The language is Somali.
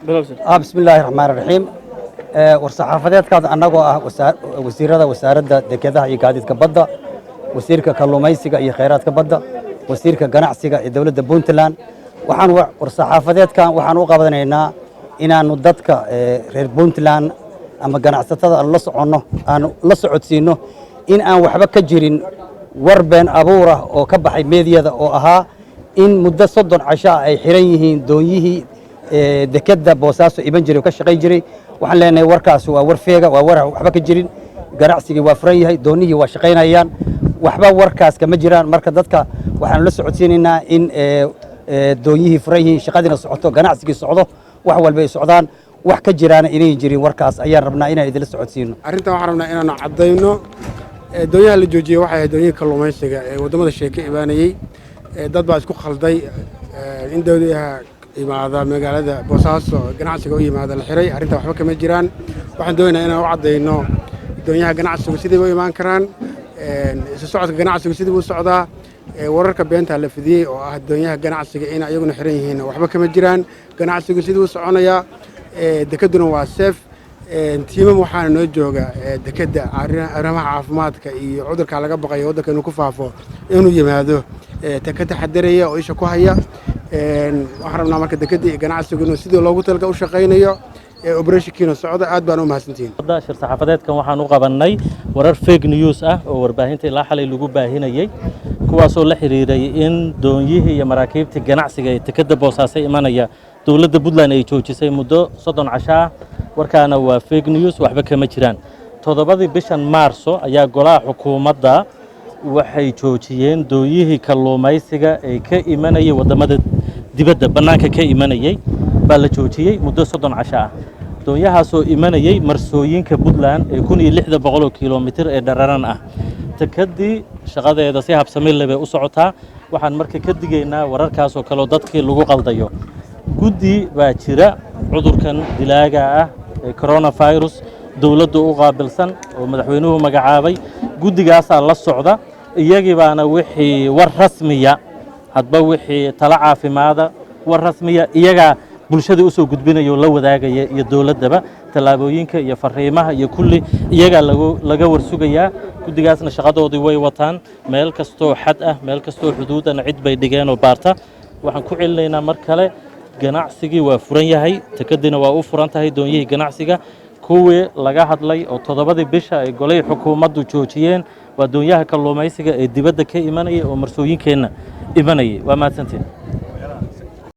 بسم الله الرحمن الرحيم ورصحافات كاد أنجو وزيرة دكتها يقعد كبدا وزيرك كلوميسيga iyo kheyraadka badda wasiirka ganacsiga ee dawladda Puntland waxaan ورصحافات waxaan u qabanaynaa inaanu dadka reer Puntland ama ganacsatada la socono aan la socodsiino in aan waxba ka jirin war been abuur ah oo ka baxay meediyada oo ahaa in muddo 30 casho ay xiran yihiin doonyihii dekada Boosaaso iban jiray ka shaqay jiray waxaan leenahay warkaas waa war feega waa war waxba ka jirin ganacsiga waa furan yahay doonihii waa shaqaynayaan waxba warkaas kama jiraan marka dadka waxaan la socodsiinaynaa in doonyihii furan yihiin shaqadina socoto ganacsiga socdo wax walba ay socdaan wax ka jiraan inay jirin warkaas ayaan rabnaa inaan idin la socodsiino arrintan waxaan rabnaa inaan cadeyno doonyaha la joojiyay waxa ay doonyaha kalluumaysiga ee wadamada sheeka ibaanayay dad baa isku khalday in dawladaha imaada magaalada Boosaaso ganacsiga u yimaada la xiray arrinta waxba kama jiraan waxaan doonaynaa inaan u cadeyno doonyaha ganacsiga sidii ay imaan karaan socodka ganacsiga sidii uu socdaa wararka beenta la fidiyay oo ah doonyaha ganacsiga in ayaguna xiran yihiin waxba kama jiraan ganacsiga sidii uu soconaya dekaduna waa safe tiimam waxaana noo jooga dekada arrimaha caafimaadka iyo cudurka laga baqayo waddanka inuu ku faafo inuu yimaado dekada xadaraya oo isha ku haya waxaan rabnaa marka dekada ganacsiga inuu sidii loogu talagalay u shaqeynayo operation socda aad baan u mahadsantiin shir saxaafadeedkan waxaan u qabanay warar fake news ah oo warbaahinta ilaa xalay lagu baahinayay kuwaas oo la xiriiray in doonyihii iyo maraakiibta ganacsiga ee dekada Boosaaso imanaya dawladda Puntland ay joojisay muddo 30 casho ah warkaana waa fake news waxba kama jiraan 7 bishan Maarso ayaa golaha xukuumadda waxay joojiyeen doonyihii kalluumaysiga ee ka imanayay wadamada dibadda banaanka ka imanayay baa la joojiyay muddo 30 casho ah doonyahaas oo imanayay marsooyinka Puntland ee 1600 kiiloomitir ee dhararan ah takadii shaqadeeda si habsami leh bay u socotaa waxaan markaa ka digaynaa wararkaas oo kale dadkii lagu qaldayo guddi baa jira cudurkan dilaaga ah ee coronavirus dawladdu u qaabilsan oo madaxweynuhu magacaabay guddigaas la socda iyagii baana wixii war rasmiya hadba wixii tala caafimaad war rasmiya iyaga bulshada u soo gudbinayo la wadaagaya iyo dawladaba talaabooyinka iyo fariimaha iyo kulli iyaga laga warsugayaa guddigaasna shaqadoodii way wataan meel kasto xad ah meel kasto xuduudana cid bay dhigeen oo baarta waxaan ku celinaynaa mar kale ganacsigii waa furan yahay takadina waa u furan tahay doonyihii ganacsiga kuwii laga hadlay oo 7 bisha ay golay xukuumaddu joojiyeen waa doonyaha kalluumaysiga ee dibadda ka imanaya oo marsooyinkeena imanayay waa mahadsantiin